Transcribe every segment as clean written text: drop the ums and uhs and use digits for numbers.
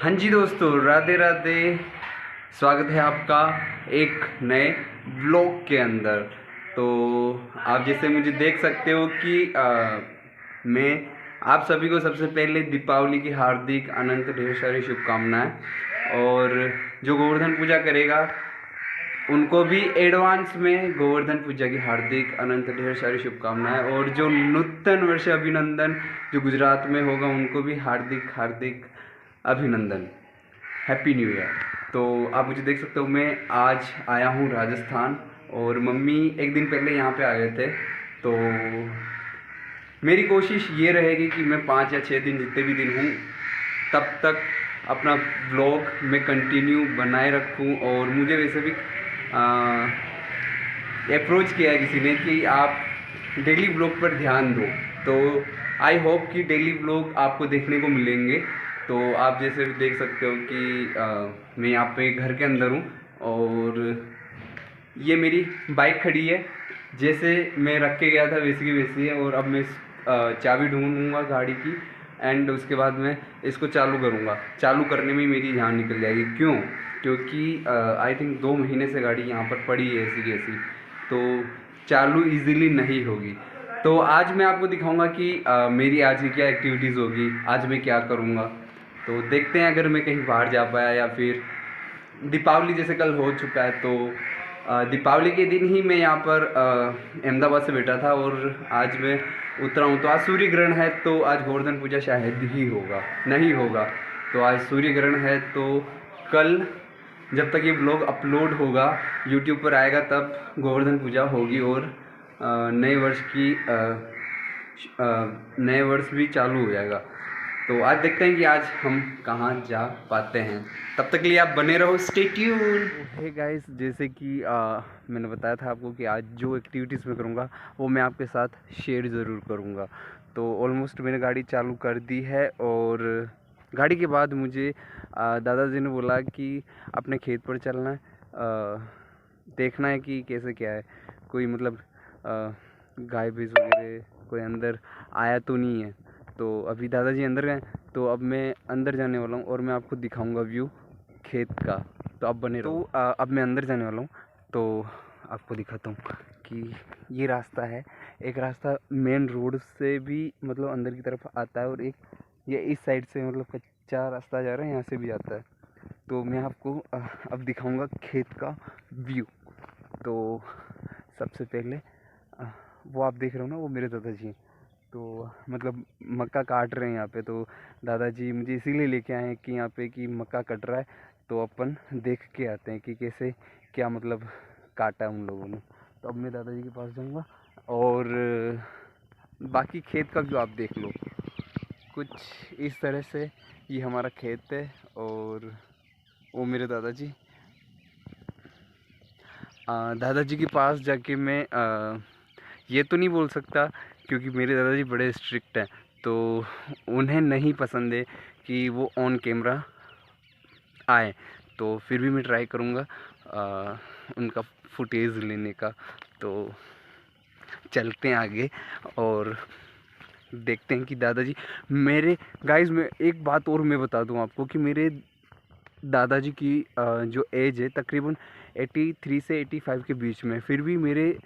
हाँ जी दोस्तों, राधे राधे। स्वागत है आपका एक नए ब्लॉग के अंदर। तो आप जैसे मुझे देख सकते हो कि मैं आप सभी को सबसे पहले दीपावली की हार्दिक अनंत ढेर सारी शुभकामनाएं। और जो गोवर्धन पूजा करेगा उनको भी एडवांस में गोवर्धन पूजा की हार्दिक अनंत ढेर सारी शुभकामनाएं। और जो नूतन वर्ष अभिनंदन जो गुजरात में होगा उनको भी हार्दिक हार्दिक अभिनंदन, हैप्पी न्यू ईयर। तो आप मुझे देख सकते हो, मैं आज आया हूँ राजस्थान और मम्मी एक दिन पहले यहाँ पे आ गए थे। तो मेरी कोशिश ये रहेगी कि मैं 5 या 6 दिन जितने भी दिन हूँ तब तक अपना ब्लॉग में कंटिन्यू बनाए रखूँ। और मुझे वैसे भी अप्रोच किया है किसी ने कि आप डेली ब्लॉग पर ध्यान दो। तो आई होप कि डेली ब्लॉग आपको देखने को मिलेंगे। तो आप जैसे भी देख सकते हो कि मैं यहाँ पे घर के अंदर हूँ और ये मेरी बाइक खड़ी है। जैसे मैं रख के गया था वैसी की वैसी है। और अब मैं चाबी ढूंढूंगा गाड़ी की एंड उसके बाद मैं इसको चालू करूँगा। चालू करने में ही मेरी जान निकल जाएगी। क्यों? क्योंकि आई थिंक 2 महीने से गाड़ी यहाँ पर पड़ी है ऐसी की ऐसी, तो चालू इजीली नहीं होगी। तो आज मैं आपको दिखाऊंगा कि मेरी आज की क्या एक्टिविटीज़ होगी, आज मैं क्या करूँगा। तो देखते हैं अगर मैं कहीं बाहर जा पाया या फिर दीपावली जैसे कल हो चुका है तो दीपावली के दिन ही मैं यहाँ पर अहमदाबाद से बैठा था और आज मैं उतरा हूँ। तो आज सूर्य ग्रहण है तो आज गोवर्धन पूजा शायद ही होगा, नहीं होगा। तो आज सूर्य ग्रहण है तो कल जब तक ये ब्लॉग अपलोड होगा यूट्यूब पर आएगा तब गोवर्धन पूजा होगी और नए वर्ष की नए वर्ष भी चालू हो जाएगा। तो आज देखते हैं कि आज हम कहाँ जा पाते हैं। तब तक के लिए आप बने रहो, स्टे ट्यून। हे गाइस, जैसे कि मैंने बताया था आपको कि आज जो एक्टिविटीज़ मैं करूँगा वो मैं आपके साथ शेयर ज़रूर करूँगा। तो ऑलमोस्ट मैंने गाड़ी चालू कर दी है और गाड़ी के बाद मुझे दादाजी ने बोला कि अपने खेत पर चलना है, देखना है कि कैसे क्या है, कोई मतलब गाय भैंस वगैरह कोई अंदर आया तो नहीं है। तो अभी दादाजी अंदर गए तो अब मैं अंदर जाने वाला हूँ और मैं आपको दिखाऊंगा व्यू खेत का। तो आप बने रहो। तो अब मैं अंदर जाने वाला हूँ तो आपको दिखाता हूँ कि ये रास्ता है। एक रास्ता मेन रोड से भी मतलब अंदर की तरफ आता है और एक ये इस साइड से मतलब कच्चा रास्ता जा रहा है, यहाँ से भी जाता है। तो मैं आपको अब दिखाऊंगा खेत का व्यू। तो सबसे पहले वो आप देख रहे हो ना, वो मेरे दादाजी हैं। तो मतलब मक्का काट रहे हैं यहाँ पे। तो दादाजी मुझे इसीलिए लेके आए हैं कि यहाँ पे कि मक्का कट रहा है तो अपन देख के आते हैं कि कैसे क्या मतलब काटा है उन लोगों ने। तो अब मैं दादाजी के पास जाऊँगा और बाकी खेत का व्यू आप देख लो। कुछ इस तरह से ये हमारा खेत है और वो मेरे दादाजी। दादाजी के पास जाके मैं ये तो नहीं बोल सकता क्योंकि मेरे दादाजी बड़े स्ट्रिक्ट हैं। तो उन्हें नहीं पसंद है कि वो ऑन कैमरा आए। तो फिर भी मैं ट्राई करूँगा उनका फुटेज लेने का। तो चलते हैं आगे और देखते हैं कि दादाजी मेरे गाइस में एक बात और मैं बता दूं आपको कि मेरे दादाजी की जो एज है तकरीबन 83 से 85 के बीच में, फिर भी मेरे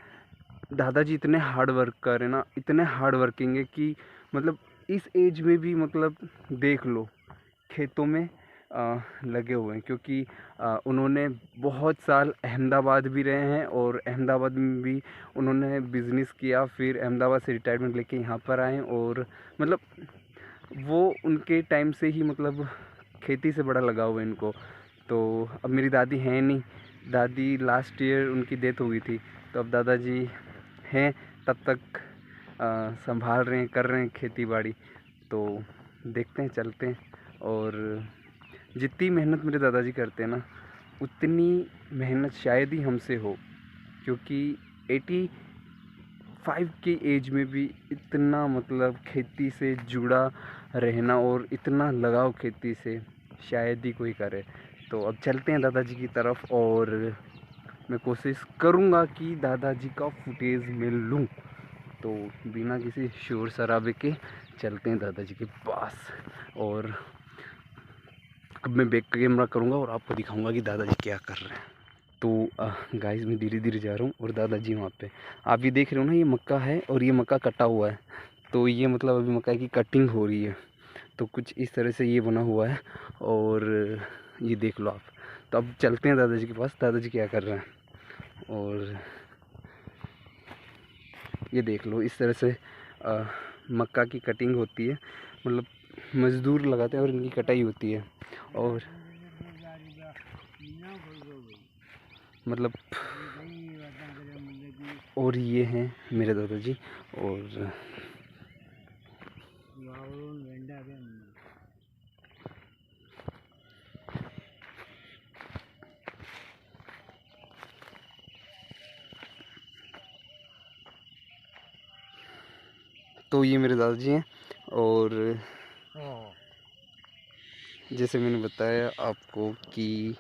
दादाजी इतने हार्ड वर्कर है ना, इतने हार्ड वर्किंग है कि मतलब इस एज में भी मतलब देख लो खेतों में लगे हुए हैं। क्योंकि उन्होंने बहुत साल अहमदाबाद भी रहे हैं और अहमदाबाद में भी उन्होंने बिज़नेस किया, फिर अहमदाबाद से रिटायरमेंट लेके यहाँ पर आए और मतलब वो उनके टाइम से ही मतलब खेती से बड़ा लगाव है इनको। तो अब मेरी दादी हैं नहीं, दादी लास्ट ईयर उनकी डेथ हो गई थी। तो अब दादाजी हैं, तब तक संभाल रहे हैं, कर रहे हैं खेती बाड़ी। तो देखते हैं, चलते हैं। और जितनी मेहनत मेरे दादाजी करते हैं ना उतनी मेहनत शायद ही हमसे हो, क्योंकि 85 की एज में भी इतना मतलब खेती से जुड़ा रहना और इतना लगाव खेती से शायद ही कोई करे। तो अब चलते हैं दादाजी की तरफ और मैं कोशिश करूँगा कि दादाजी का फुटेज मैं लूँ। तो बिना किसी शोर शराबे के चलते हैं दादाजी के पास। और अब मैं बैक कैमरा करूँगा और आपको दिखाऊंगा कि दादाजी क्या कर रहे हैं। तो गाइस मैं धीरे धीरे जा रहा हूँ और दादाजी वहाँ पे, आप ये देख रहे हो ना, ये मक्का है और ये मक्का कटा हुआ है। तो ये मतलब अभी मक्का की कटिंग हो रही है, तो कुछ इस तरह से ये बना हुआ है और ये देख लो आप। तो अब चलते हैं दादाजी के पास, दादाजी क्या कर रहे हैं। और ये देख लो इस तरह से मक्का की कटिंग होती है, मतलब मज़दूर लगाते हैं और इनकी कटाई होती है। और मतलब और ये हैं मेरे दादाजी। और तो ये मेरे दादाजी हैं। और जैसे मैंने बताया आपको कि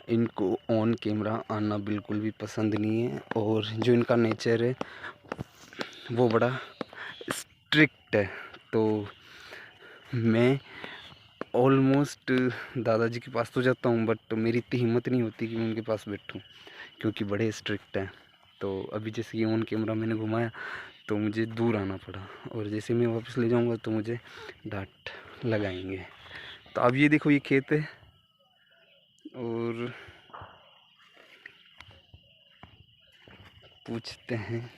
इनको ऑन कैमरा आना बिल्कुल भी पसंद नहीं है, और जो इनका नेचर है वो बड़ा स्ट्रिक्ट है। तो मैं ऑलमोस्ट दादाजी के पास तो जाता हूँ, बट मेरी इतनी हिम्मत नहीं होती कि मैं उनके पास बैठूँ, क्योंकि बड़े स्ट्रिक्ट हैं। तो अभी जैसे कि ऑन कैमरा मैंने घुमाया तो मुझे दूर आना पड़ा, और जैसे मैं वापस ले जाऊँगा तो मुझे डांट लगाएंगे। तो अब ये देखो, ये खेत है और पूछते हैं।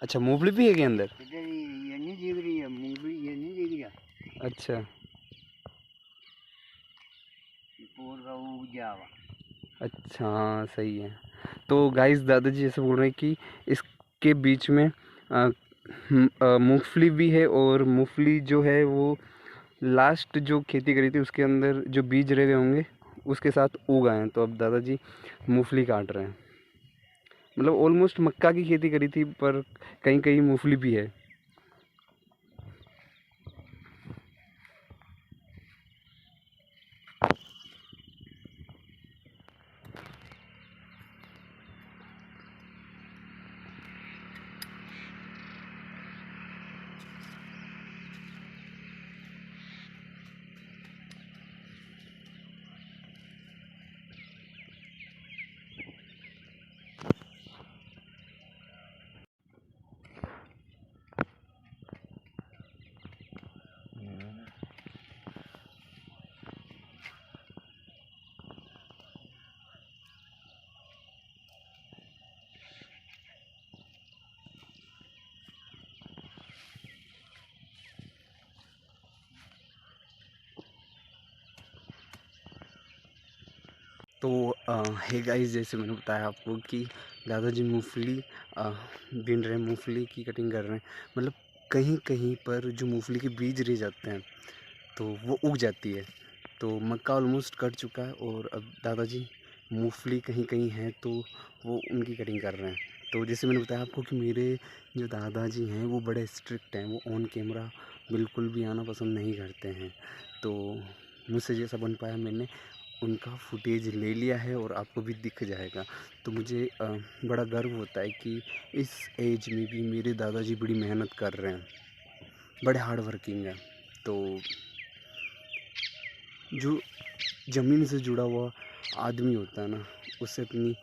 अच्छा, मूंगफली भी है के अंदर? ये नहीं दिख रही है मूंगफली, ये नहीं दिख रहा। अच्छा, अच्छा, हाँ सही है। तो गाइस दादाजी जैसे बोल रहे हैं कि इसके बीच में मूंगफली भी है, और मूंगफली जो है वो लास्ट जो खेती करी थी उसके अंदर जो बीज रहे होंगे उसके साथ उग आए हैं। तो अब दादाजी मूंगफली काट रहे हैं, मतलब ऑलमोस्ट मक्का की खेती करी थी पर कहीं कहीं मूंगफली भी है। तो हे गाइस, जैसे मैंने बताया आपको कि दादाजी मूंगफली बीन रहे हैं, मूंगफली की कटिंग कर रहे हैं। मतलब कहीं कहीं पर जो मूंगफली के बीज रह जाते हैं तो वो उग जाती है। तो मक्का ऑलमोस्ट कट चुका है और अब दादाजी मूंगफली कहीं कहीं है तो वो उनकी कटिंग कर रहे हैं। तो जैसे मैंने बताया आपको कि मेरे जो दादाजी हैं वो बड़े स्ट्रिक्ट हैं, वो ऑन कैमरा बिल्कुल भी आना पसंद नहीं करते हैं। तो मुझसे जैसा बन पाया मैंने उनका फुटेज ले लिया है और आपको भी दिख जाएगा। तो मुझे बड़ा गर्व होता है कि इस एज में भी मेरे दादाजी बड़ी मेहनत कर रहे हैं, बड़े हार्ड वर्किंग हैं। तो जो ज़मीन से जुड़ा हुआ आदमी होता है ना, उससे अपनी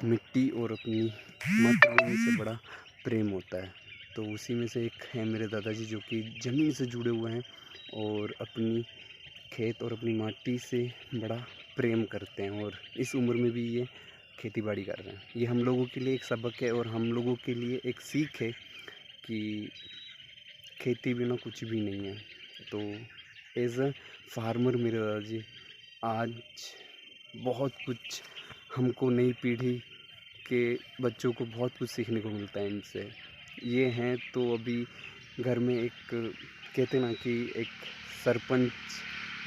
मिट्टी और अपनी मातृभूमि से बड़ा प्रेम होता है। तो उसी में से एक है मेरे दादाजी जो कि ज़मीन से जुड़े हुए हैं और अपनी खेत और अपनी माटी से बड़ा प्रेम करते हैं, और इस उम्र में भी ये खेती बाड़ी कर रहे हैं। ये हम लोगों के लिए एक सबक है और हम लोगों के लिए एक सीख है कि खेती बिना कुछ भी नहीं है। तो एज़ अ फार्मर मेरे दादाजी आज बहुत कुछ हमको नई पीढ़ी के बच्चों को बहुत कुछ सीखने को मिलता है इनसे। ये हैं तो अभी घर में एक कहते ना कि एक सरपंच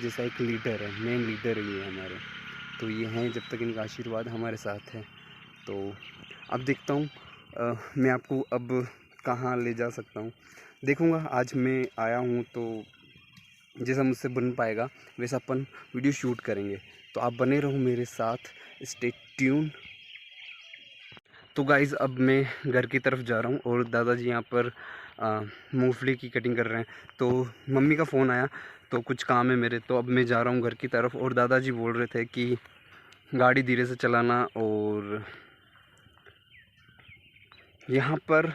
जैसा एक लीडर है, मेन लीडर है ये हमारे। तो ये हैं, जब तक इनका आशीर्वाद हमारे साथ है। तो अब देखता हूँ मैं आपको अब कहाँ ले जा सकता हूँ, देखूँगा। आज मैं आया हूँ तो जैसा मुझसे बन पाएगा वैसा अपन वीडियो शूट करेंगे। तो आप बने रहो मेरे साथ, स्टे ट्यून। तो गाइज़ अब मैं घर की तरफ जा रहा हूँ और दादाजी यहाँ पर मूंगफली की कटिंग कर रहे हैं। तो मम्मी का फ़ोन आया, तो कुछ काम है मेरे, तो अब मैं जा रहा हूँ घर की तरफ। और दादाजी बोल रहे थे कि गाड़ी धीरे से चलाना और यहाँ पर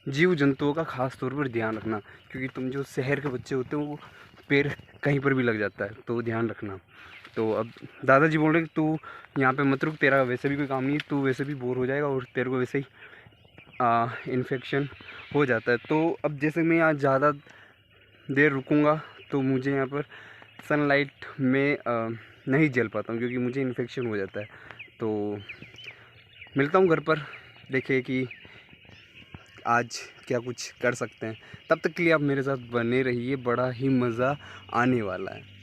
जीव जंतुओं का ख़ास तौर पर ध्यान रखना, क्योंकि तुम जो शहर के बच्चे होते हो वो पैर कहीं पर भी लग जाता है, तो ध्यान रखना। तो अब दादाजी बोल रहे हैं कि तू यहाँ पे मत रुक, तेरा वैसे भी कोई काम नहीं है, तू वैसे भी बोर हो जाएगा और तेरे को वैसे ही इन्फेक्शन हो जाता है। तो अब जैसे मैं यहाँ ज़्यादा देर रुकूँगा तो मुझे यहाँ पर सनलाइट में नहीं झेल पाता हूँ, क्योंकि मुझे इन्फेक्शन हो जाता है। तो मिलता हूँ घर पर, देखिए कि आज क्या कुछ कर सकते हैं। तब तक के लिए आप मेरे साथ बने रहिए, बड़ा ही मज़ा आने वाला है।